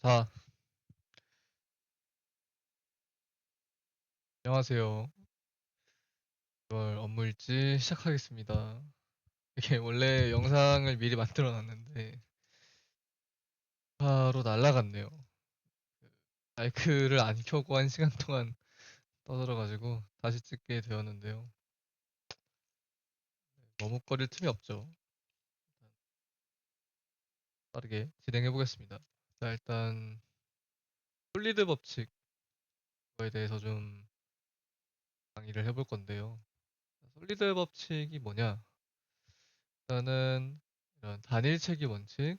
자, 안녕하세요. 이월 업무일지 시작하겠습니다. 이게 원래 영상을 미리 만들어 놨는데 바로 날라갔네요. 마이크를 안 켜고 1시간 동안 떠들어가지고 다시 찍게 되었는데요. 머뭇거릴 틈이 없죠. 빠르게 진행해 보겠습니다. 자, 일단 솔리드 법칙에 대해서 좀 강의를 해볼 건데요. 솔리드 법칙이 뭐냐? 일단은 이런 단일체계 원칙,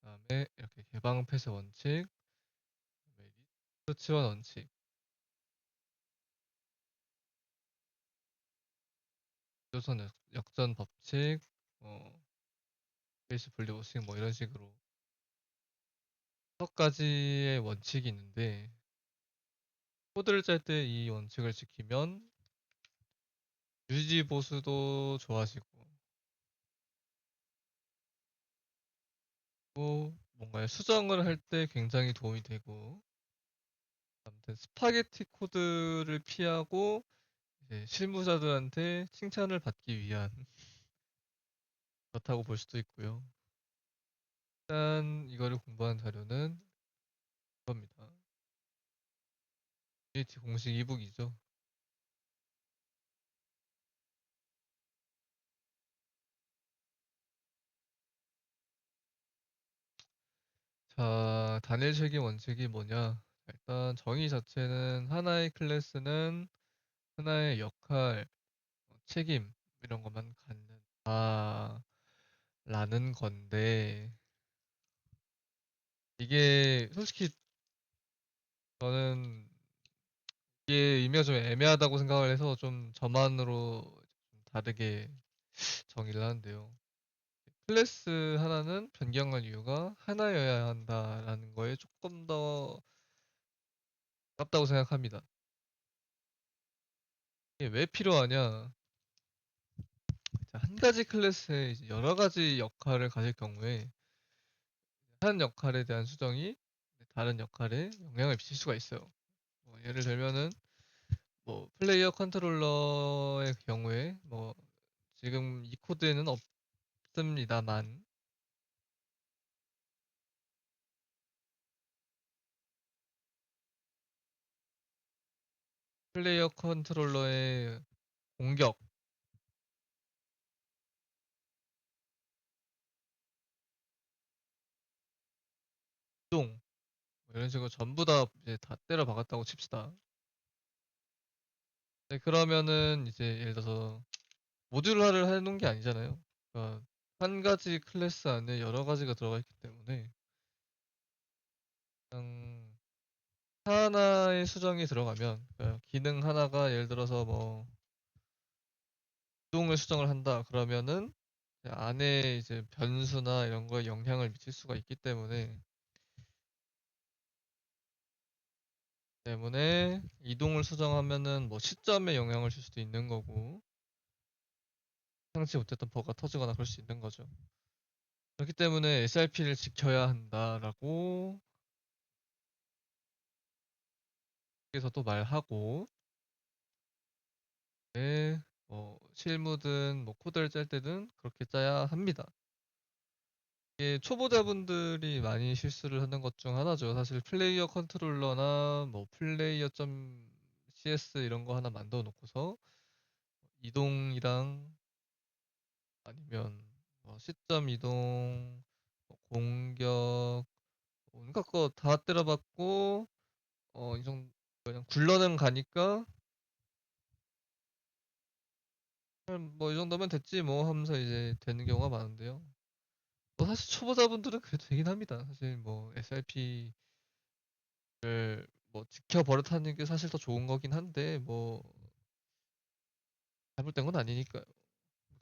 그다음에 이렇게 개방 폐쇄 원칙, 그다음에 리스트 치환 원칙, 조선 역전 법칙, 스페이스 분리 법칙 뭐 이런 식으로 6가지의 원칙이 있는데 코드를 짤 때 이 원칙을 지키면 유지 보수도 좋아지고 또 뭔가 수정을 할 때 굉장히 도움이 되고 아무튼 스파게티 코드를 피하고 이제 실무자들한테 칭찬을 받기 위한 그렇다고 볼 수도 있고요. 일단 이거를 공부한 자료는 이겁니다. 유니티 공식 이북이죠. 자, 단일 책임 원칙이 뭐냐? 일단 정의 자체는 하나의 클래스는 하나의 역할, 책임 이런 것만 갖는다라는 건데 이게 솔직히 저는 이게 의미가 좀 애매하다고 생각을 해서 좀 저만으로 좀 다르게 정의를 하는데요. 클래스 하나는 변경할 이유가 하나여야 한다라는 거에 조금 더 가깝다고 생각합니다. 이게 왜 필요하냐? 자, 한 가지 클래스에 이제 여러 가지 역할을 가질 경우에 한 역할에 대한 수정이 다른 역할에 영향을 미칠 수가 있어요. 예를 들면은 뭐 플레이어 컨트롤러의 경우에 뭐 지금 이 코드에는 없습니다만 플레이어 컨트롤러의 공격, 이동 뭐 이런 식으로 전부 다 이제 다 때려 박았다고 칩시다. 네, 그러면은 이제 예를 들어서 모듈화를 해놓은 게 아니잖아요. 그러니까 한 가지 클래스 안에 여러 가지가 들어가 있기 때문에 그냥 하나의 수정이 들어가면 그러니까 기능 하나가 예를 들어서 뭐 이동을 수정을 한다 그러면은 안에 이제 변수나 이런 거에 영향을 미칠 수가 있기 때문에 이동을 수정하면은 뭐 시점에 영향을 줄 수도 있는 거고 상치 못했던 버그가 터지거나 그럴 수 있는 거죠. 그렇기 때문에 SRP를 지켜야 한다라고 여기서 또 말하고 네, 뭐 실무든 뭐 코드를 짤 때든 그렇게 짜야 합니다. 이게 초보자분들이 많이 실수를 하는 것 중 하나죠. 사실 플레이어 컨트롤러나 뭐 플레이어.cs 이런 거 하나 만들어 놓고서 이동이랑 아니면 뭐 시점 이동, 뭐 공격, 온갖 거 다 때려봤고 이 정도 그냥 굴러는 가니까 뭐 이 정도면 됐지 뭐 하면서 이제 되는 경우가 많은데요. 뭐 사실 초보자분들은 그래도 되긴 합니다. 사실 뭐 SRP를 뭐 지켜버릇하는 게 사실 더 좋은 거긴 한데 뭐 잘못된 건 아니니까요.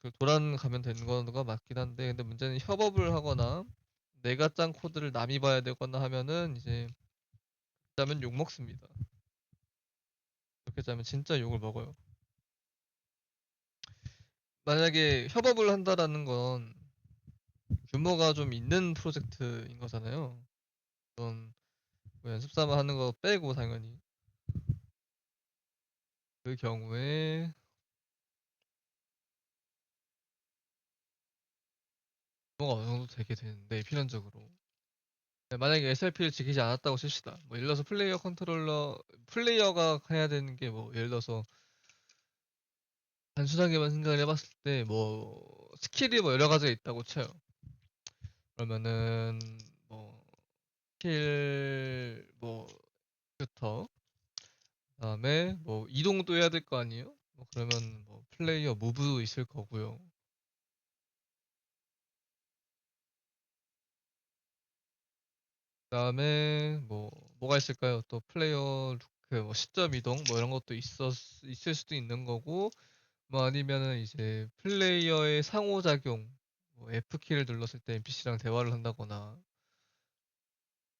그 돌아가면 되는 거가 맞긴 한데 근데 문제는 협업을 하거나 내가 짠 코드를 남이 봐야 되거나 하면은 이제 짜면 욕 먹습니다. 그렇게 짜면 진짜 욕을 먹어요. 만약에 협업을 한다라는 건 규모가 좀 있는 프로젝트인 거잖아요. 그런 뭐 연습 삼아 하는 거 빼고 당연히 그 경우에 뭐가 어느 정도 되게 되는데 필연적으로 네, 만약에 SRP를 지키지 않았다고 칩시다. 뭐 예를 들어서 플레이어가 해야 되는 게 뭐 예를 들어서 단순하게만 생각을 해봤을 때 뭐 스킬이 뭐 여러 가지가 있다고 쳐요. 그러면은 뭐 스킬 뭐 부터 그다음에 뭐 이동도 해야 될 거 아니에요? 뭐 그러면 뭐 플레이어 무브도 있을 거고요. 그다음에 뭐 뭐가 있을까요? 또 플레이어 루크 뭐 시점 이동 뭐 이런 것도 있을 수도 있는 거고 뭐 아니면은 이제 플레이어의 상호작용 뭐 F키를 눌렀을 때 NPC랑 대화를 한다거나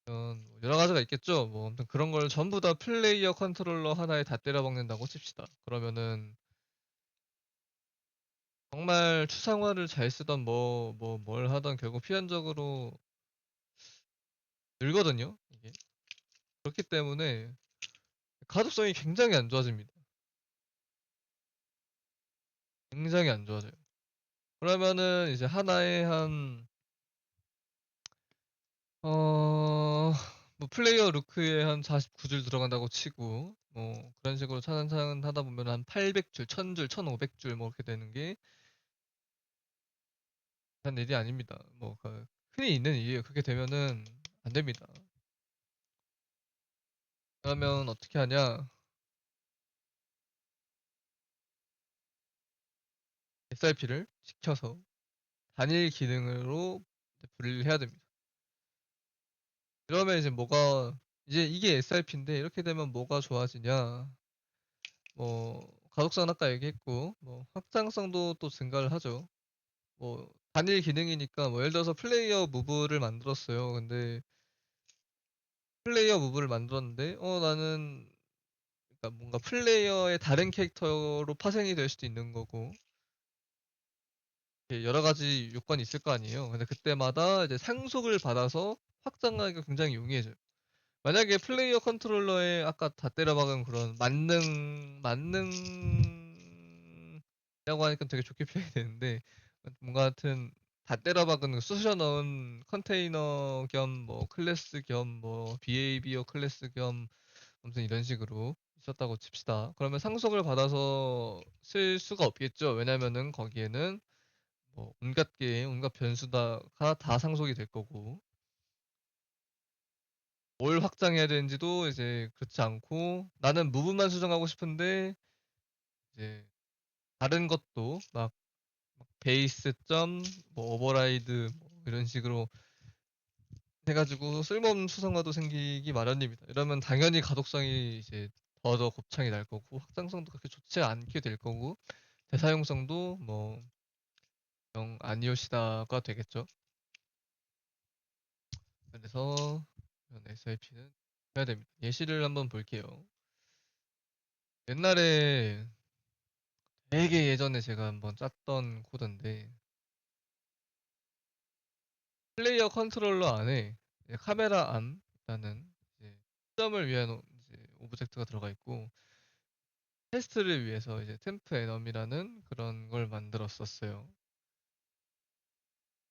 이런 뭐 여러 가지가 있겠죠. 뭐 아무튼 그런 걸 전부 다 플레이어 컨트롤러 하나에 다 때려박는다고 칩시다. 그러면은 정말 추상화를 잘 쓰던 뭘 하던 결국 필연적으로 늘거든요. 이게 그렇기 때문에 가독성이 굉장히 안 좋아집니다. 굉장히 안 좋아져요. 그러면은 이제 하나에 한 뭐 플레이어 루크에 한 49줄 들어간다고 치고 뭐 그런 식으로 차근차근 하다 보면 한 800줄, 1000줄, 1500줄 뭐 그렇게 되는 게 단 일이 아닙니다. 뭐 흔히 있는 일이에요. 그렇게 되면은 안 됩니다. 그러면 어떻게 하냐? SRP를 시켜서 단일 기능으로 분리를 해야 됩니다. 그러면 이제 이게 SRP인데 이렇게 되면 뭐가 좋아지냐? 뭐 가독성은 아까 얘기했고 뭐 확장성도 또 증가를 하죠. 뭐 단일 기능이니까 뭐 예를 들어서 플레이어 무브를 만들었어요. 근데 플레이어 무브를 만들었는데 나는 그러니까 뭔가 플레이어의 다른 캐릭터로 파생이 될 수도 있는 거고 이렇게 여러 가지 요건이 있을 거 아니에요. 근데 그때마다 이제 상속을 받아서 확장하기가 굉장히 용이해져요. 만약에 플레이어 컨트롤러에 아까 다 때려박은 그런 만능이라고 하니까 되게 좋게 표현이 되는데 뭔가 하여튼 다 때려박은 쑤셔 넣은 컨테이너 겸 뭐 클래스 겸 뭐 비헤이비어 클래스 겸 아무튼 이런 식으로 있었다고 칩시다. 그러면 상속을 받아서 쓸 수가 없겠죠. 왜냐면은 거기에는 뭐 온갖 게임, 온갖 변수다가 다 상속이 될 거고 뭘 확장해야 되는지도 이제 그렇지 않고 나는 무브만 수정하고 싶은데 이제 다른 것도 막 베이스 점, 뭐 오버라이드 뭐 이런 식으로 해가지고 쓸모없는 수성화도 생기기 마련입니다. 이러면 당연히 가독성이 이제 더 곱창이 날 거고 확장성도 그렇게 좋지 않게 될 거고 대사용성도 뭐 영 아니오시다가 되겠죠. 그래서 이런 SIP는 해야 됩니다. 예시를 한번 볼게요. 옛날에 되게 예전에 제가 한번 짰던 코드인데 플레이어 컨트롤러 안에 이제 카메라 안 라는 이제 시점을 위한 이제 오브젝트가 들어가 있고 테스트를 위해서 이제 템프 애넘이라는 그런 걸 만들었었어요.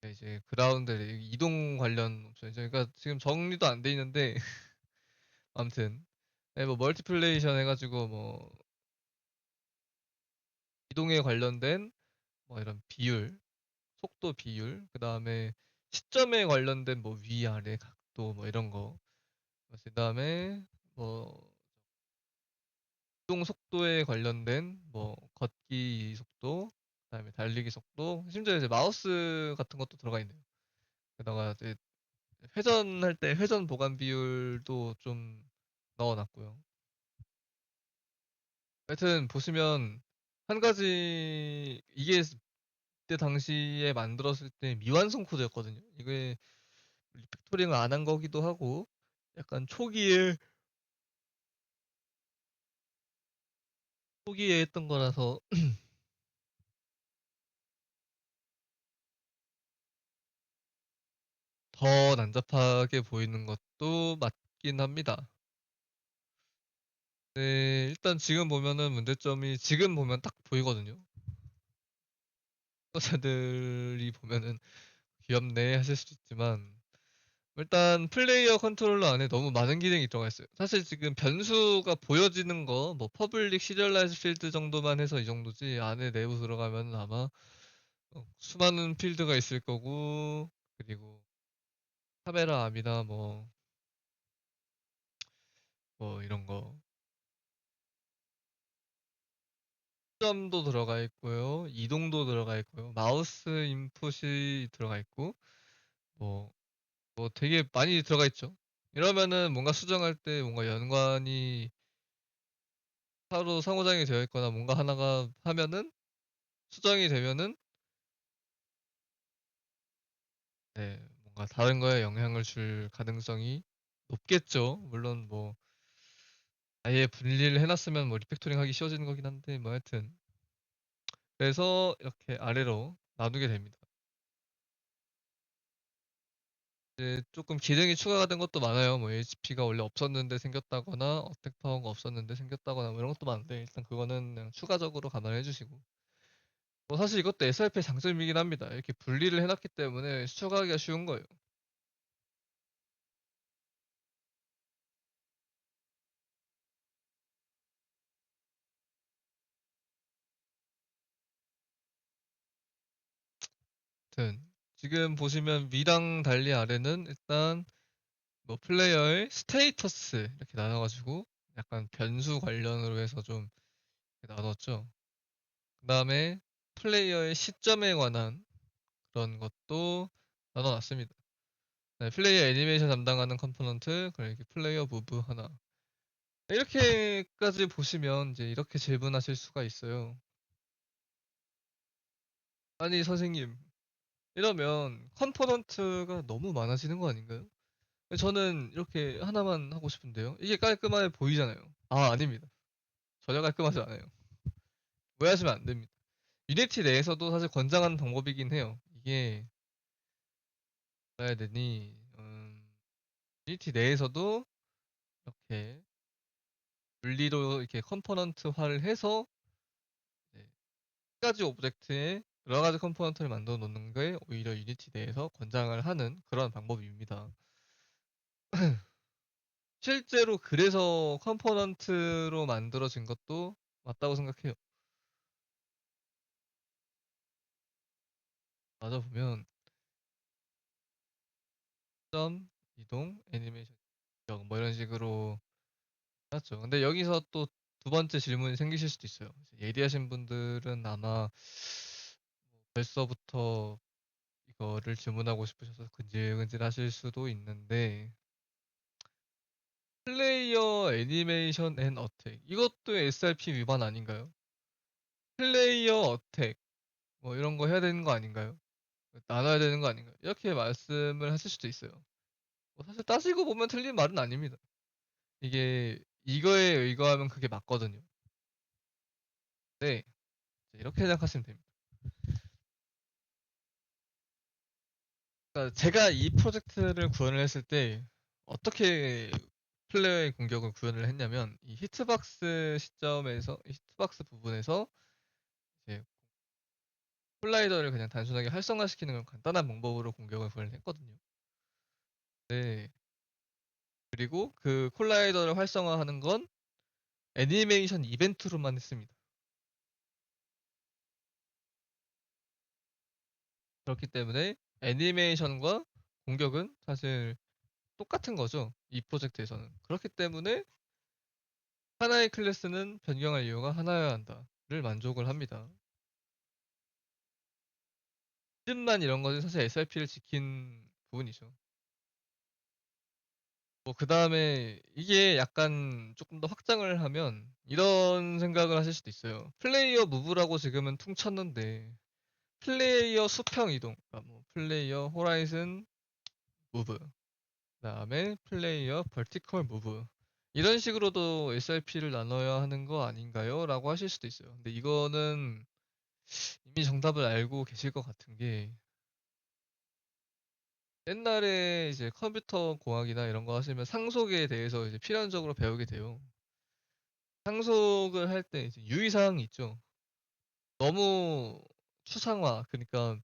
네, 이제 그라운드 이동 관련 옵션 그러니까 지금 정리도 안 돼 있는데 아무튼 네, 뭐 멀티플레이션 해가지고 뭐 이동에 관련된 뭐 이런 비율, 속도 비율, 그 다음에 시점에 관련된 뭐 위아래 각도 뭐 이런 거, 그 다음에 뭐 이동 속도에 관련된 뭐 걷기 속도, 그 다음에 달리기 속도, 심지어 이제 마우스 같은 것도 들어가 있네요. 게다가 이제 회전할 때 회전 보관 비율도 좀 넣어놨고요. 하여튼 보시면 한 가지 이게 그때 당시에 만들었을 때 미완성 코드였거든요. 이게 리팩토링을 안 한 거기도 하고 약간 초기에 했던 거라서 더 난잡하게 보이는 것도 맞긴 합니다. 네, 일단 지금 보면은 문제점이 지금 보면 딱 보이거든요. 시청자들이 보면은 귀엽네 하실 수도 있지만 일단 플레이어 컨트롤러 안에 너무 많은 기능이 들어가 있어요. 사실 지금 변수가 보여지는 거, 뭐 퍼블릭 시리얼라이즈 필드 정도만 해서 이 정도지 안에 내부 들어가면 아마 수많은 필드가 있을 거고 그리고 카메라 암이나 뭐 이런 거 점도 들어가 있고요, 이동도 들어가 있고요, 마우스 인풋이 들어가 있고 뭐 되게 많이 들어가 있죠. 이러면은 뭔가 수정할 때 뭔가 연관이 서로 상호작용이 되어 있거나 뭔가 하나가 하면은 수정이 되면은 네, 뭔가 다른 거에 영향을 줄 가능성이 높겠죠. 물론 뭐 아예 분리를 해놨으면 뭐 리팩토링 하기 쉬워지는 거긴 한데 뭐 하여튼 그래서 이렇게 아래로 나누게 됩니다. 이제 조금 기능이 추가가 된 것도 많아요. 뭐 HP가 원래 없었는데 생겼다거나 어택 파워가 없었는데 생겼다거나 뭐 이런 것도 많은데 일단 그거는 그냥 추가적으로 감안해 주시고 뭐 사실 이것도 SRP의 장점이긴 합니다. 이렇게 분리를 해놨기 때문에 추가하기가 쉬운 거예요. 아무튼 지금 보시면 위랑 달리 아래는 일단 뭐 플레이어의 스테이터스 이렇게 나눠가지고 약간 변수 관련으로 해서 좀 이렇게 나눴죠. 그 다음에 플레이어의 시점에 관한 그런 것도 나눠놨습니다. 네, 플레이어 애니메이션 담당하는 컴포넌트, 그리고 이렇게 플레이어 무브 하나. 이렇게까지 보시면 이제 이렇게 질문하실 수가 있어요. 아니, 선생님, 이러면 컴포넌트가 너무 많아지는 거 아닌가요? 저는 이렇게 하나만 하고 싶은데요. 이게 깔끔해 보이잖아요. 아, 아닙니다. 전혀 깔끔하지 않아요. 오해하시면 안 됩니다. 유니티 내에서도 사실 권장하는 방법이긴 해요. 이게 뭐라 해야 되니? 유니티 내에서도 이렇게 분리로 이렇게 컴포넌트화를 해서 이제 한 가지 오브젝트에 여러 가지 컴포넌트를 만들어 놓는 게 오히려 유니티 내에서 권장을 하는 그런 방법입니다. 실제로 그래서 컴포넌트로 만들어진 것도 맞다고 생각해요. 맞아 보면 점, 이동, 애니메이션, 뭐 이런 식으로 해놨죠. 근데 여기서 또 두 번째 질문이 생기실 수도 있어요. 예리하신 분들은 아마 벌써부터 이거를 질문하고 싶으셔서 근질근질 하실 수도 있는데 플레이어 애니메이션 앤 어택 이것도 SRP 위반 아닌가요? 플레이어 어택 뭐 이런 거 해야 되는 거 아닌가요? 나눠야 되는 거 아닌가요? 이렇게 말씀을 하실 수도 있어요. 뭐 사실 따지고 보면 틀린 말은 아닙니다. 이게 이거에 의거하면 그게 맞거든요. 네, 이렇게 생각하시면 됩니다. 그러니까 제가 이 프로젝트를 구현을 했을 때 어떻게 플레이어의 공격을 구현을 했냐면 이 히트박스 시점에서 이 히트박스 부분에서 이제 콜라이더를 그냥 단순하게 활성화시키는 그런 간단한 방법으로 공격을 구현을 했거든요. 네. 그리고 그 콜라이더를 활성화하는 건 애니메이션 이벤트로만 했습니다. 그렇기 때문에 애니메이션과 공격은 사실 똑같은 거죠. 이 프로젝트에서는. 그렇기 때문에 하나의 클래스는 변경할 이유가 하나여야 한다를 만족을 합니다. 이름만 이런 거는 사실 SRP를 지킨 부분이죠. 뭐 그 다음에 이게 약간 조금 더 확장을 하면 이런 생각을 하실 수도 있어요. 플레이어 무브라고 지금은 퉁쳤는데 플레이어 수평 이동, 그러니까 뭐 플레이어 호라이즌 무브, 그다음에 플레이어 벌티컬 무브 이런 식으로도 SRP를 나눠야 하는 거 아닌가요? 라고 하실 수도 있어요. 근데 이거는 이미 정답을 알고 계실 것 같은 게 옛날에 이제 컴퓨터 공학이나 이런 거 하시면 상속에 대해서 이제 필연적으로 배우게 돼요. 상속을 할 때 이제 유의사항이 있죠. 너무 추상화, 그러니까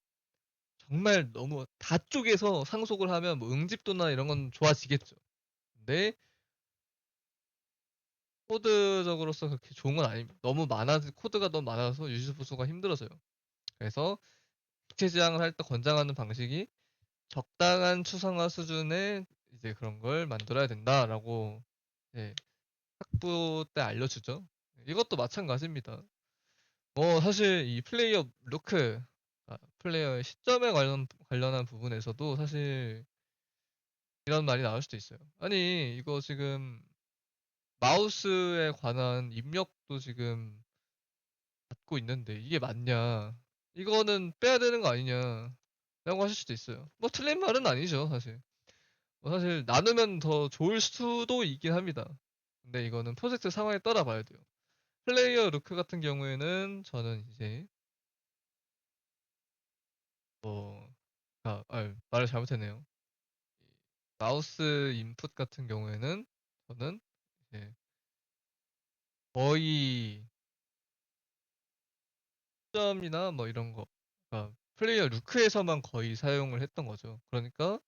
정말 너무 다 쪼개서 상속을 하면 뭐 응집도나 이런 건 좋아지겠죠. 근데 코드적으로서 그렇게 좋은 건 아닙니다. 코드가 너무 많아서 유지 보수가 힘들어져요. 그래서 객체 지향을 할 때 권장하는 방식이 적당한 추상화 수준의 이제 그런 걸 만들어야 된다라고 이제 학부 때 알려주죠. 이것도 마찬가지입니다. 뭐 사실 이 플레이어 루크, 플레이어의 시점에 관련한 부분에서도 사실 이런 말이 나올 수도 있어요. 아니, 이거 지금 마우스에 관한 입력도 지금 받고 있는데 이게 맞냐? 이거는 빼야 되는 거 아니냐? 라고 하실 수도 있어요. 뭐 틀린 말은 아니죠, 사실. 뭐 사실 나누면 더 좋을 수도 있긴 합니다. 근데 이거는 프로젝트 상황에 따라 봐야 돼요. 플레이어 루크 같은 경우에는 저는 이제 뭐, 말을 잘못했네요. 마우스 인풋 같은 경우에는 저는 이제 거의 점이나 뭐 이런 거, 그러니까 플레이어 루크에서만 거의 사용을 했던 거죠. 그러니까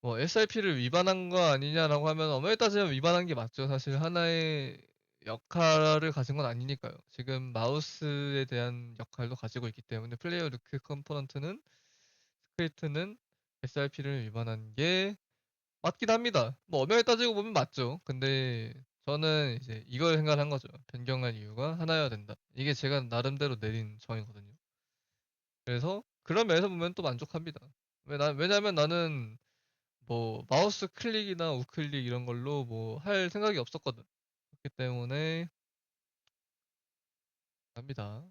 뭐 SRP를 위반한 거 아니냐라고 하면 엄연히 따지면 위반한 게 맞죠. 사실 하나의 역할을 가진 건 아니니까요. 지금 마우스에 대한 역할도 가지고 있기 때문에 플레이어 루크 컴포넌트는 스크립트는 SRP를 위반한 게 맞긴 합니다. 뭐 엄연히 따지고 보면 맞죠. 근데 저는 이제 이걸 생각한 거죠. 변경한 이유가 하나여야 된다. 이게 제가 나름대로 내린 정의거든요. 그래서 그런 면에서 보면 또 만족합니다. 왜냐면 나는 뭐 마우스 클릭이나 우클릭 이런 걸로 뭐 할 생각이 없었거든. 그렇기 때문에 합니다.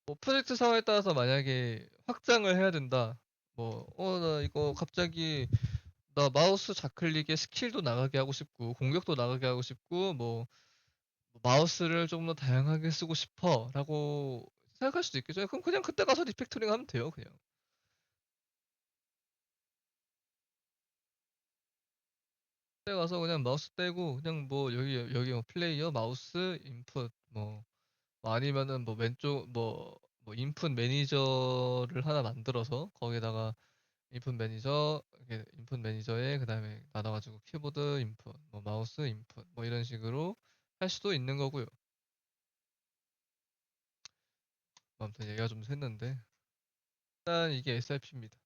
뭐 프로젝트 상황에 따라서 만약에 확장을 해야 된다. 뭐, 나 이거 갑자기 나 마우스 좌클릭에 스킬도 나가게 하고 싶고 공격도 나가게 하고 싶고 뭐 마우스를 좀 더 다양하게 쓰고 싶어라고 생각할 수도 있겠죠. 그럼 그냥 그때 가서 리팩토링 하면 돼요, 그냥. 그때 가서 그냥 마우스 떼고 그냥 뭐 여기 뭐 플레이어 마우스 인풋 뭐 아니면은 뭐 왼쪽 뭐 인풋 매니저를 하나 만들어서 거기다가 인풋 매니저에 그다음에 나눠가지고 키보드 인풋, 뭐 마우스 인풋, 뭐 이런 식으로 할 수도 있는 거고요. 아무튼 얘기가 좀 샜는데 일단 이게 SRP입니다.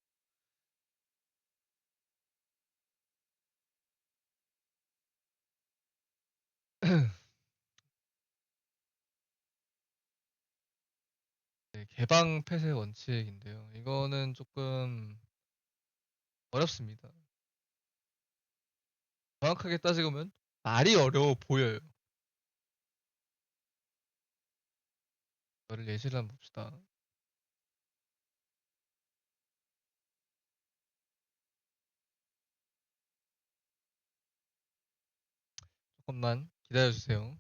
개방 폐쇄 원칙인데요. 이거는 조금 어렵습니다. 정확하게 따지고 보면 말이 어려워 보여요. 이거를 예시를 한번 봅시다. 조금만 기다려주세요.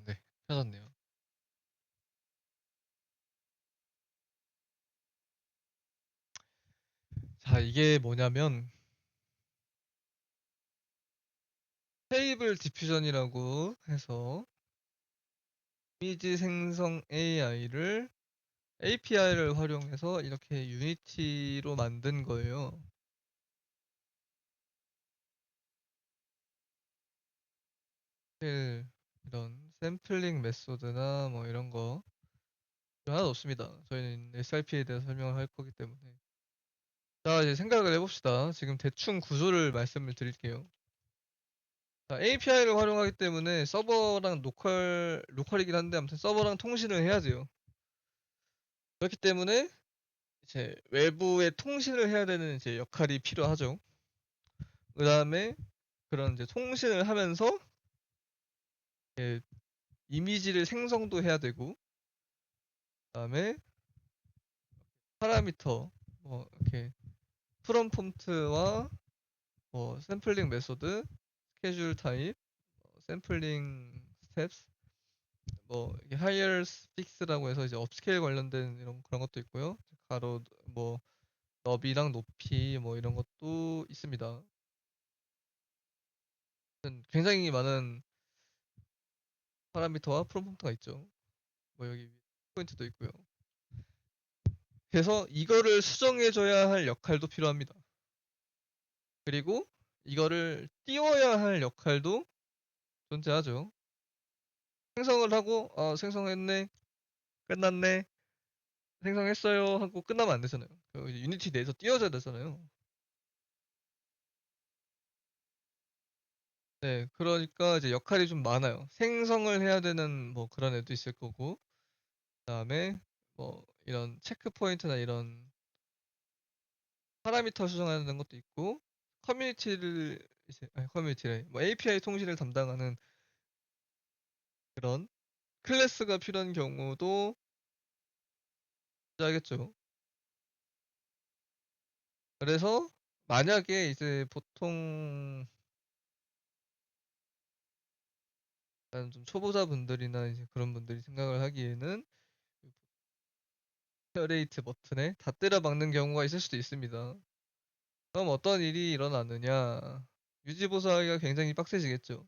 네. 펴졌네요. 자, 이게 뭐냐면 테이블 디퓨전이라고 해서 이미지 생성 AI를 API를 활용해서 이렇게 유니티로 만든 거예요. 사실 이런 샘플링 메소드나 뭐 이런 거 하나도 없습니다. 저희는 SRP에 대해서 설명을 할 거기 때문에. 자, 이제 생각을 해봅시다. 지금 대충 구조를 말씀을 드릴게요. 자, API를 활용하기 때문에 서버랑 로컬이긴 한데 아무튼 서버랑 통신을 해야 돼요. 그렇기 때문에 이제 외부에 통신을 해야 되는 이제 역할이 필요하죠. 그 다음에 그런 이제 통신을 하면서 이제 이미지를 생성도 해야 되고, 그 다음에 파라미터, 뭐 이렇게 프롬프트와 뭐 샘플링 메소드, 스케줄 타입, 샘플링 스텝스, 뭐 하이어 픽스라고 해서 이제 업스케일 관련된 이런 그런 것도 있고요. 가로 뭐 너비랑 높이 뭐 이런 것도 있습니다. 굉장히 많은 파라미터와 프롬프트가 있죠. 뭐 여기 포인트도 있고요. 그래서 이거를 수정해줘야 할 역할도 필요합니다. 그리고 이거를 띄워야 할 역할도 존재하죠. 생성을 하고 생성했네, 끝났네, 생성했어요 하고 끝나면 안 되잖아요. 유니티 내에서 띄워줘야 되잖아요. 네, 그러니까 이제 역할이 좀 많아요. 생성을 해야 되는 뭐 그런 애도 있을 거고, 그다음에 뭐 이런 체크 포인트나 이런 파라미터 수정하는 것도 있고, 커뮤니티를 이제 아니 커뮤니티래, 뭐 API 통신을 담당하는 그런 클래스가 필요한 경우도 존재하겠죠. 그래서 만약에 이제 보통 약간 좀 초보자분들이나 이제 그런 분들이 생각을 하기에는 큐레이트 버튼에 다 때려 박는 경우가 있을 수도 있습니다. 그럼 어떤 일이 일어나느냐? 유지 보수하기가 굉장히 빡세지겠죠.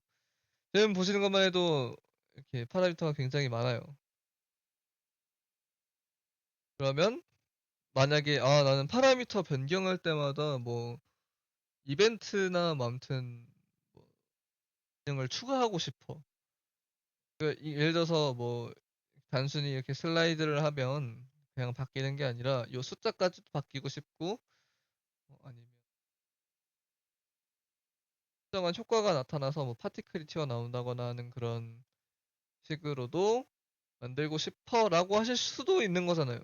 지금 보시는 것만 해도 이렇게 파라미터가 굉장히 많아요. 그러면 만약에 나는 파라미터 변경할 때마다 뭐 이벤트나 뭐 아무튼 뭐 기능을 추가하고 싶어. 예를 들어서 뭐 단순히 이렇게 슬라이드를 하면 그냥 바뀌는 게 아니라 요 숫자까지도 바뀌고 싶고, 아니면 특정한 효과가 나타나서 뭐 파티클이 튀어나온다거나 하는 그런 식으로도 만들고 싶어라고 하실 수도 있는 거잖아요.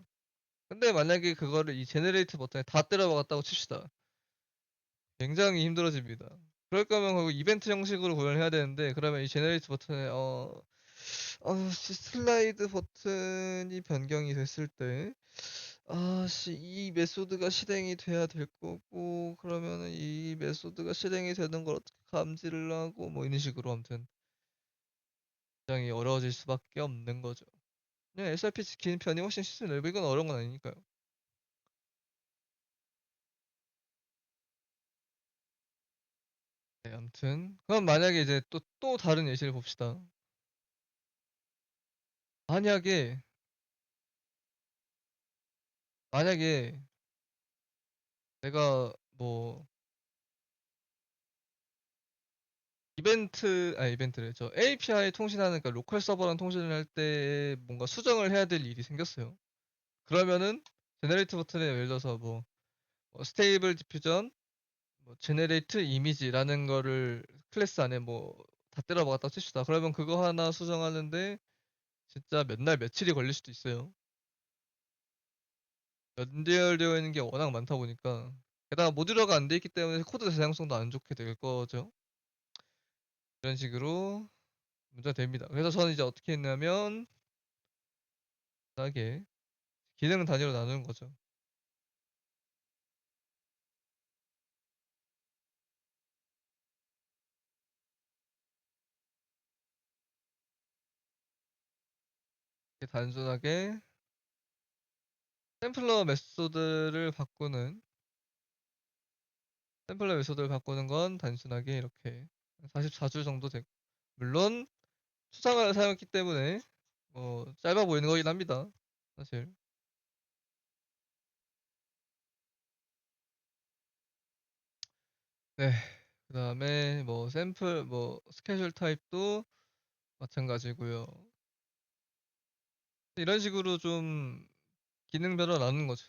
근데 만약에 그거를 이 제네레이트 버튼에 다 때려 박았다고 칩시다. 굉장히 힘들어집니다. 그럴 거면 결국 이벤트 형식으로 구현을 해야 되는데, 그러면 이 제네레이트 버튼에 슬라이드 버튼이 변경이 됐을 때 이 메소드가 실행이 돼야 될 거고, 그러면은 이 메소드가 실행이 되는 걸 어떻게 감지를 하고 뭐 이런 식으로 아무튼 굉장히 어려워질 수밖에 없는 거죠. 그냥 SRP 지키는 편이 훨씬 시스템 넓고 이건 어려운 건 아니니까요. 네, 아무튼 그럼 만약에 이제 또 다른 예시를 봅시다. 만약에 만약에 내가 뭐 이벤트래. 저 API 통신하는, 그러니까 로컬 서버랑 통신을 할 때 뭔가 수정을 해야 될 일이 생겼어요. 그러면은 제너레이트 버튼에 예를 들어서 뭐 스테이블 디퓨전, 뭐 제너레이트 이미지라는 거를 클래스 안에 뭐 다 때려 박았다 칩시다. 그러면 그거 하나 수정하는데 진짜 몇 날 며칠이 걸릴 수도 있어요. 연결되어 있는 게 워낙 많다 보니까. 게다가 모듈러가 안 돼 있기 때문에 코드 대장성도 안 좋게 될 거죠. 이런 식으로 문제가 됩니다. 그래서 저는 이제 어떻게 했냐면 간단하게 기능 단위로 나누는 거죠. 이렇게 단순하게 샘플러 메소드를 바꾸는 샘플러 메소드를 바꾸는 건 단순하게 이렇게 44줄 정도 되고, 물론 추상화를 사용했기 때문에 뭐 짧아 보이는 거긴 합니다. 사실. 네. 그 다음에 뭐 샘플 뭐 스케줄 타입도 마찬가지고요. 이런 식으로 좀 기능별로 나누는 거죠.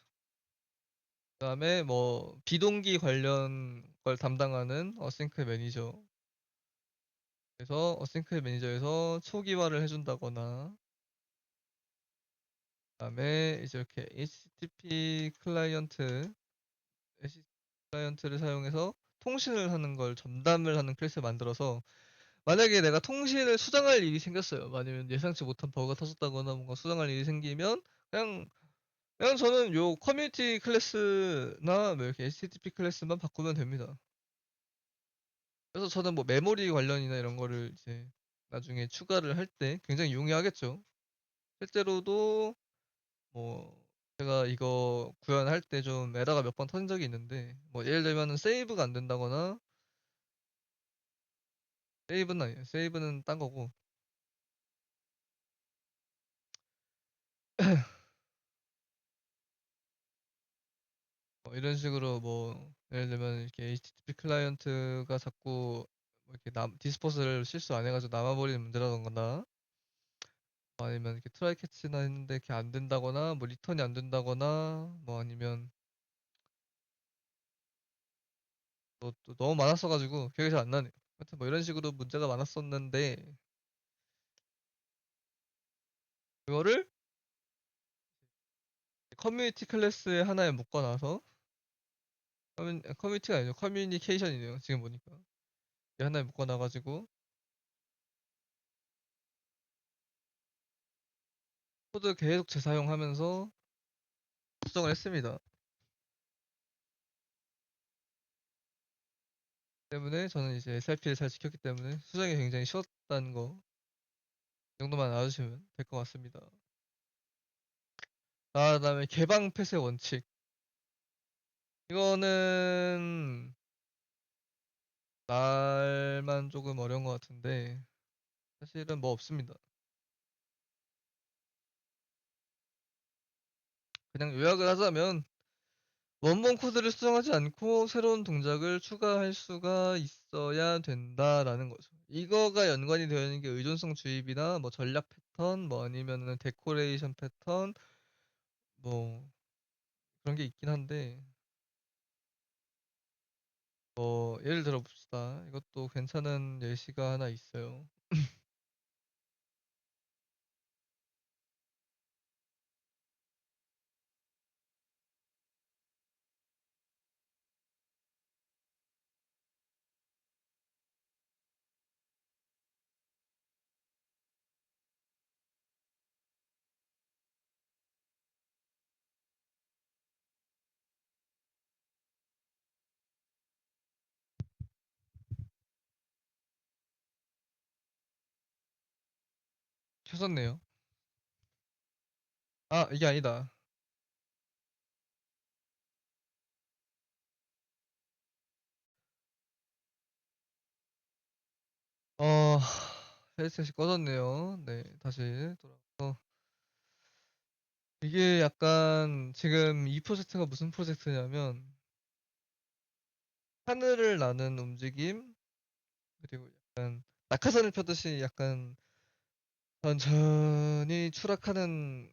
그다음에 뭐 비동기 관련 걸 담당하는 어싱크 매니저. 그래서 어싱크 매니저에서 초기화를 해 준다거나 그다음에 이제 이렇게 HTTP 클라이언트를 사용해서 통신을 하는 걸 전담을 하는 클래스를 만들어서 만약에 내가 통신을 수정할 일이 생겼어요. 아니면 예상치 못한 버그가 터졌다거나 뭔가 수정할 일이 생기면 그냥 저는 요 커뮤니티 클래스나 뭐 이렇게 HTTP 클래스만 바꾸면 됩니다. 그래서 저는 뭐 메모리 관련이나 이런 거를 이제 나중에 추가를 할 때 굉장히 용이하겠죠. 실제로도 뭐 제가 이거 구현할 때 좀 에러가 몇 번 터진 적이 있는데 뭐 예를 들면은 세이브가 안 된다거나 세이브는 아니에요. 세이브는 딴 거고 뭐 이런 식으로 뭐 예를 들면 이렇게 HTTP 클라이언트가 자꾸 뭐 이렇게 디스포스를 실수 안 해가지고 남아버리는 문제라던가 아니면 이렇게 트라이 캐치나 했는데 이렇게 안 된다거나 뭐 리턴이 안 된다거나 뭐 아니면 또 너무 많았어가지고 기억이 잘 안 나네요. 하여튼 뭐 이런 식으로 문제가 많았었는데 그거를 커뮤니티 클래스에 하나에 묶어놔서 커뮤니티가 아니죠. 커뮤니케이션이네요. 지금 보니까 이게 하나에 묶어놔가지고 코드 계속 재사용하면서 수정을 했습니다. 때문에 저는 이제 SRP를 잘 지켰기 때문에 수정이 굉장히 쉬웠다는 거 이 정도만 알아주시면 될 것 같습니다. 그다음에 개방 펫의 원칙. 이거는 말만 조금 어려운 것 같은데 사실은 뭐 없습니다. 그냥 요약을 하자면 원본 코드를 수정하지 않고 새로운 동작을 추가할 수가 있어야 된다라는 거죠. 이거가 연관이 되어 있는 게 의존성 주입이나 뭐 전략 패턴, 뭐 아니면은 데코레이션 패턴, 뭐 그런 게 있긴 한데 뭐 예를 들어 봅시다. 이것도 괜찮은 예시가 하나 있어요. 켜졌네요. 아, 이게 아니다. 어, 헤드셋이 꺼졌네요. 네, 다시 돌아가서. 이게 약간 지금 이 프로젝트가 무슨 프로젝트냐면 하늘을 나는 움직임 그리고 약간 낙하산을 펴듯이 약간 천천히 추락하는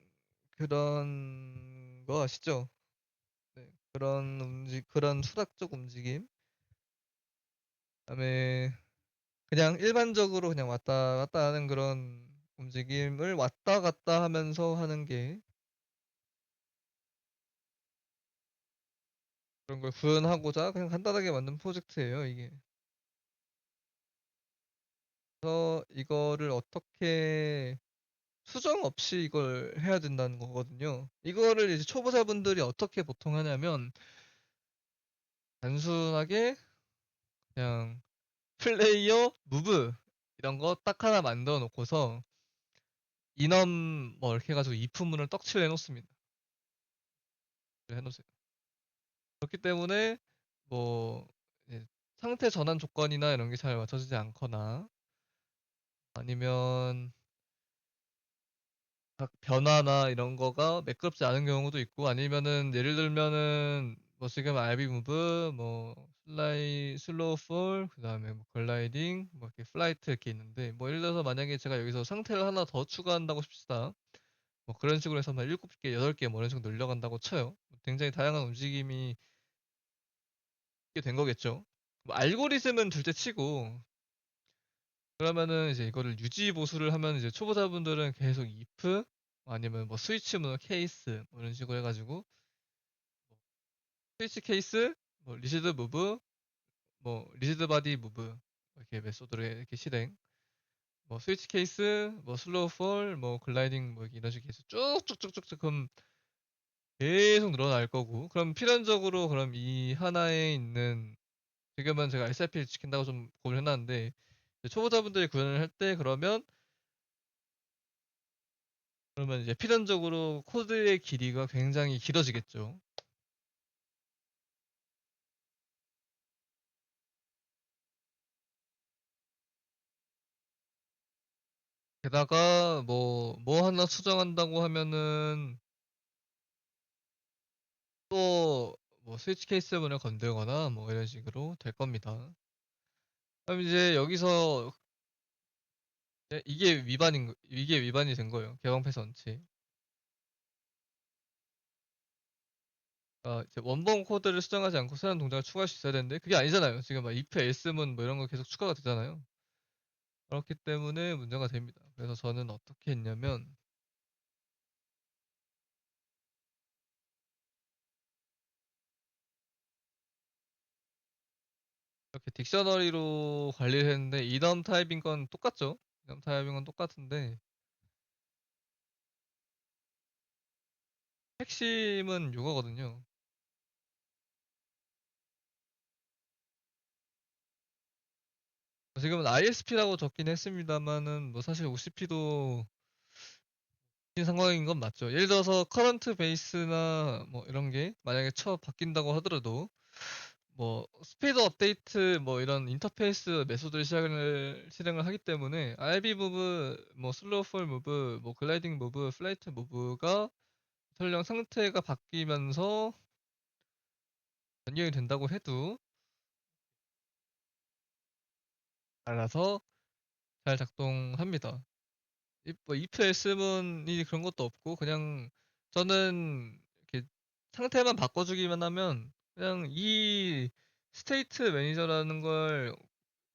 그런 거 아시죠? 네, 그런 추락적 움직임. 그다음에 그냥 일반적으로 그냥 왔다 갔다 하는 그런 움직임을 왔다 갔다 하면서 하는 게 그런 걸 구현하고자 그냥 간단하게 만든 프로젝트예요, 이게. 그래서 이거를 어떻게 수정 없이 이걸 해야 된다는 거거든요. 이거를 이제 초보자분들이 어떻게 보통 하냐면 단순하게 그냥 플레이어, 무브 이런 거 딱 하나 만들어 놓고서 인원 뭐 이렇게 해가지고 if문을 떡칠해 놓습니다. 해놓으세요. 그렇기 때문에 뭐 이제 상태 전환 조건이나 이런 게 잘 맞춰지지 않거나 아니면 각 변화나 이런 거가 매끄럽지 않은 경우도 있고 아니면은 예를 들면은 뭐 지금 RB 무브 뭐 슬로우 폴, 그 다음에 뭐 글라이딩, 뭐 이렇게 플라이트 이렇게 있는데, 뭐 예를 들어서 만약에 제가 여기서 상태를 하나 더 추가한다고 싶시다. 뭐 그런 식으로 해서 막 7개, 8개 뭐 이런 식으로 늘려간다고 쳐요. 굉장히 다양한 움직임이 있게 된 거겠죠. 뭐 알고리즘은 둘째 치고, 그러면은 이제 이거를 유지 보수를 하면 이제 초보자분들은 계속 if 아니면 뭐 스위치 문어 케이스 뭐 이런 식으로 해가지고 스위치 케이스 뭐 리시드 무브 뭐 리시드 바디 무브 이렇게 메소드를 이렇게 실행 뭐 스위치 케이스 뭐 슬로우 폴뭐 글라이딩 뭐 이런 식으로 해서 쭉쭉쭉쭉 그럼 계속 늘어날 거고 그럼 필연적으로 그럼 이 하나에 있는 지금은 제가 SRP를 지킨다고 좀 고민해놨는데 초보자분들이 구현을 할 때 그러면 이제 필연적으로 코드의 길이가 굉장히 길어지겠죠. 게다가 뭐 하나 수정한다고 하면은 또 뭐 스위치 케이스문을 건들거나 뭐 이런 식으로 될 겁니다. 그럼 이제 여기서 이게 위반이 된 거예요. 개방패스 원칙. 그러니까 이제 원본 코드를 수정하지 않고 새로운 동작을 추가할 수 있어야 되는데 그게 아니잖아요. 지금 막 if, else문 뭐 이런 거 계속 추가가 되잖아요. 그렇기 때문에 문제가 됩니다. 그래서 저는 어떻게 했냐면 이렇게 딕셔너리로 관리를 했는데 이덤 타입인 건 똑같죠? 이덤 타입인 건 똑같은데 핵심은 이거거든요. 지금은 ISP라고 적긴 했습니다만은 뭐 사실 OCP도 상황인 건 맞죠. 예를 들어서 커런트 베이스나 뭐 이런 게 만약에 바뀐다고 하더라도 뭐 스피드 업데이트 뭐 이런 인터페이스 메소드를 실행을 하기 때문에 RB 무브, 뭐 슬로우 폴 무브, 뭐 글라이딩 무브, 플라이트 무브가 설령 상태가 바뀌면서 변경이 된다고 해도 알아서 잘 작동합니다. 뭐 if else문이 그런 것도 없고 그냥 저는 이렇게 상태만 바꿔주기만 하면 그냥 이 스테이트 매니저라는 걸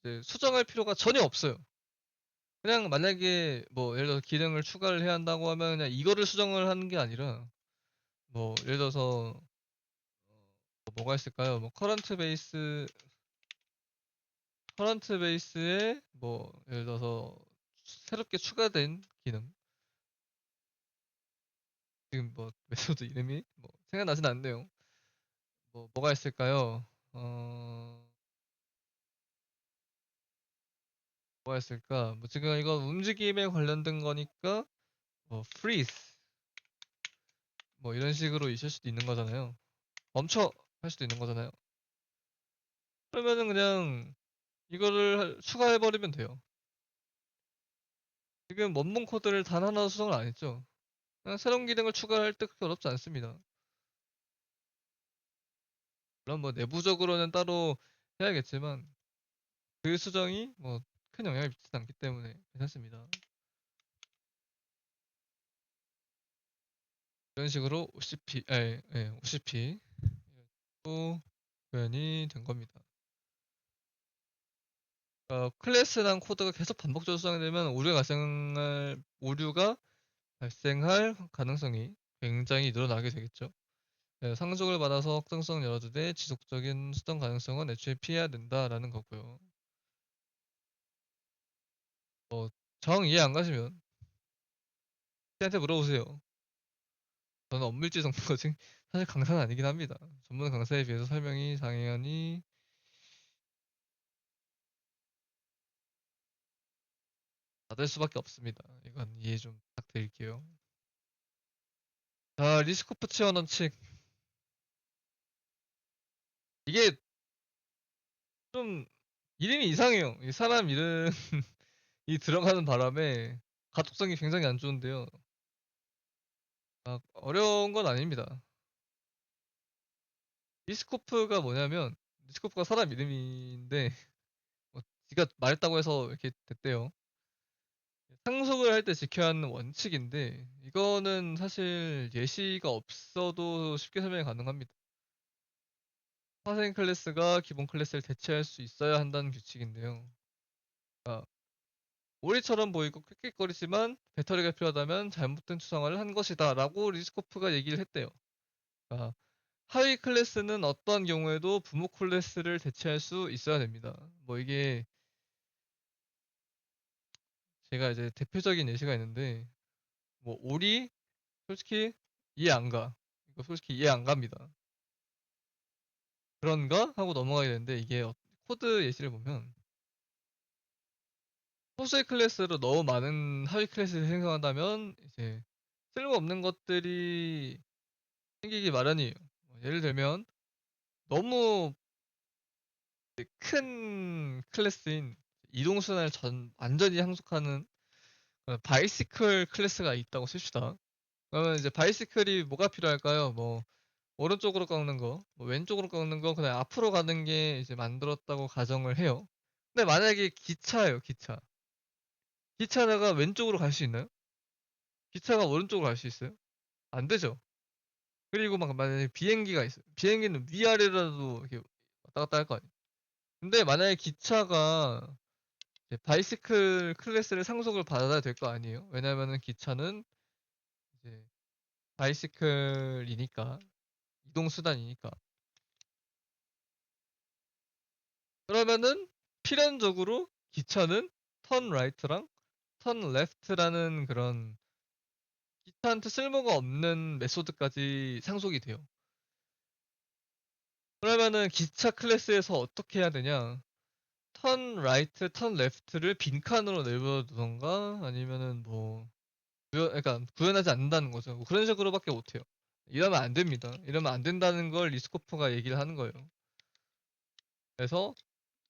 이제 수정할 필요가 전혀 없어요. 그냥 만약에 뭐 예를 들어서 기능을 추가를 해야 한다고 하면 그냥 이거를 수정을 하는 게 아니라 뭐 예를 들어서 뭐가 있을까요? 뭐 커런트 베이스에 뭐 예를 들어서 새롭게 추가된 기능 지금 뭐 메소드 이름이 뭐 생각나진 않네요. 뭐가 있을까요? 어, 뭐가 있을까? 뭐 지금 이거 움직임에 관련된 거니까 freeze 뭐 이런 식으로 있을 수도 있는 거잖아요. 멈춰 할 수도 있는 거잖아요. 그러면은 그냥 이거를 추가해버리면 돼요. 지금 원문 코드를 단 하나 수정을 안 했죠. 그냥 새로운 기능을 추가할 때 그렇게 어렵지 않습니다. 물론 뭐 내부적으로는 따로 해야겠지만 그 수정이 뭐 큰 영향을 미치지 않기 때문에 괜찮습니다. 이런 식으로 OCP 또 구현이 된 겁니다. 클래스랑 코드가 계속 반복적으로 수정되면 오류가 발생할 가능성이 굉장히 늘어나게 되겠죠. 상속을 받아서 확장성 열어두되 지속적인 수정 가능성은 애초에 피해야 된다라는 거고요. 정 이해 안 가시면 씨한테 물어보세요. 저는 업무일지 정보가 지금 사실 강사는 아니긴 합니다. 전문 강사에 비해서 설명이 당연히 낮을 수밖에 없습니다. 이건 이해 좀 부탁드릴게요. 자, 리스코프 치원 원칙. 이게 좀 이름이 이상해요. 이 사람 이름이 들어가는 바람에 가독성이 굉장히 안 좋은데요. 어려운 건 아닙니다. 리스코프가 뭐냐면 리스코프가 사람 이름인데 뭐 지가 말했다고 해서 이렇게 됐대요. 상속을 할 때 지켜야 하는 원칙인데 이거는 사실 예시가 없어도 쉽게 설명이 가능합니다. 파생 클래스가 기본 클래스를 대체할 수 있어야 한다는 규칙인데요. 그러니까 오리처럼 보이고 quick거리지만 배터리가 필요하다면 잘못된 추상화를 한 것이다 라고 리스코프가 얘기를 했대요. 그러니까 하위 클래스는 어떤 경우에도 부모 클래스를 대체할 수 있어야 됩니다. 뭐 이게 제가 이제 대표적인 예시가 있는데 뭐 오리 솔직히 이해 안 가. 이거 솔직히 이해 안 갑니다. 그런가? 하고 넘어가게 되는데 이게 코드 예시를 보면 소수의 클래스로 너무 많은 하위 클래스를 생성한다면 이제 쓸모없는 것들이 생기기 마련이에요. 예를 들면 너무 큰 클래스인 이동순환을 완전히 항속하는 바이시클 클래스가 있다고 칩시다. 그러면 이제 바이시클이 뭐가 필요할까요? 뭐 오른쪽으로 꺾는 거, 뭐 왼쪽으로 꺾는 거, 그냥 앞으로 가는 게 이제 만들었다고 가정을 해요. 근데 만약에 기차예요, 기차. 기차가 왼쪽으로 갈 수 있나요? 기차가 오른쪽으로 갈 수 있어요? 안 되죠. 그리고 막 만약에 비행기가 있어요. 비행기는 위아래라도 이렇게 왔다 갔다 할 거 아니에요. 근데 만약에 기차가 이제 바이시클 클래스를 상속을 받아야 될 거 아니에요? 왜냐면은 기차는 이제 바이시클이니까, 이동수단이니까. 그러면은 필연적으로 기차는 턴 라이트랑 턴 레프트라는 그런 기차한테 쓸모가 없는 메소드까지 상속이 돼요. 그러면은 기차 클래스에서 어떻게 해야 되냐? 턴 라이트, 턴 레프트를 빈칸으로 내버려두던가 아니면은 뭐 그러니까 구현하지 않는다는 거죠. 뭐 그런 식으로밖에 못해요. 이러면 안 됩니다. 이러면 안 된다는 걸 리스코프가 얘기를 하는 거예요. 그래서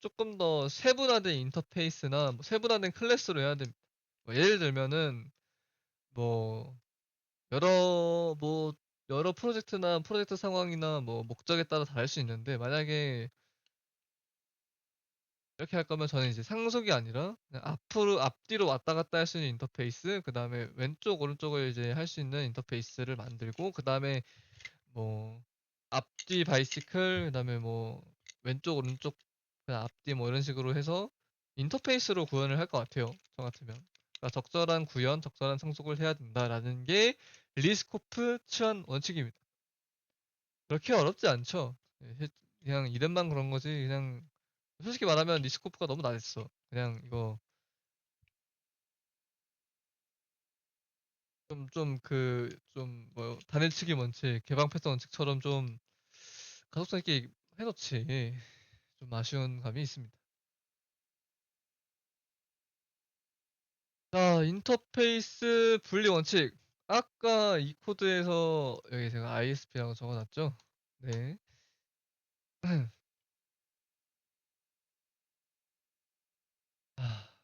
조금 더 세분화된 인터페이스나 뭐 세분화된 클래스로 해야 됩니다. 뭐 예를 들면은 뭐 여러 뭐 여러 프로젝트나 프로젝트 상황이나 뭐 목적에 따라 다를 수 있는데 만약에 이렇게 할 거면 저는 이제 상속이 아니라 그냥 앞으로 앞뒤로 왔다 갔다 할 수 있는 인터페이스, 그 다음에 왼쪽 오른쪽을 이제 할 수 있는 인터페이스를 만들고 그 다음에 뭐 앞뒤 바이시클, 그 다음에 뭐 왼쪽 오른쪽 그냥 앞뒤 뭐 이런 식으로 해서 인터페이스로 구현을 할 것 같아요. 저 같으면. 그러니까 적절한 구현, 적절한 상속을 해야 된다라는 게 리스코프 치환 원칙입니다. 그렇게 어렵지 않죠. 그냥 이름만 그런 거지. 그냥 솔직히 말하면 리스코프가 너무 나댔어. 그냥 이거 뭐 단일치기 원칙, 개방 패턴 원칙처럼 좀 가독성 있게 해놓지. 좀 아쉬운 감이 있습니다. 자, 인터페이스 분리 원칙. 아까 이 코드에서 여기 제가 ISP라고 적어놨죠? 네.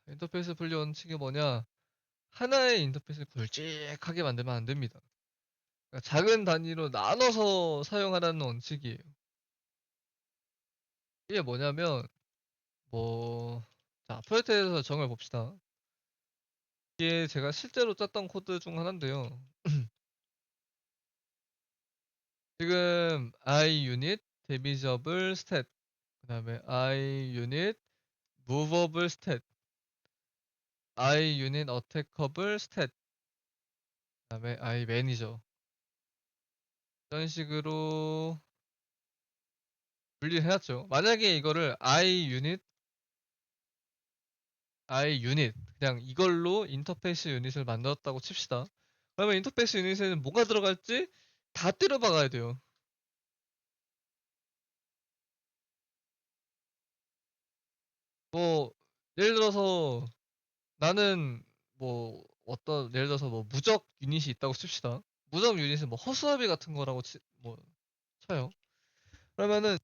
인터페이스 분리 원칙이 뭐냐? 하나의 인터페이스를 굵직하게 만들면 안 됩니다. 그러니까 작은 단위로 나눠서 사용하라는 원칙이에요. 이게 뭐냐면, 뭐, 자, 프로젝트에서 정을 봅시다. 이게 제가 실제로 짰던 코드 중 하나인데요. 지금 I unit, divisible, stat, 그 다음에 I unit, movable, stat, I unit, attackable, stat, 그 다음에 I manager. 이런 식으로 분리해놨죠. 만약에 이거를 I unit, 그냥 이걸로 인터페이스 유닛을 만들었다고 칩시다. 그러면 인터페이스 유닛에는 뭐가 들어갈지 다 때려박아야 돼요. 뭐, 예를 들어서 나는 뭐 예를 들어서 뭐 무적 유닛이 있다고 칩시다. 무적 유닛은 뭐 허수아비 같은 거라고 뭐 쳐요. 그러면은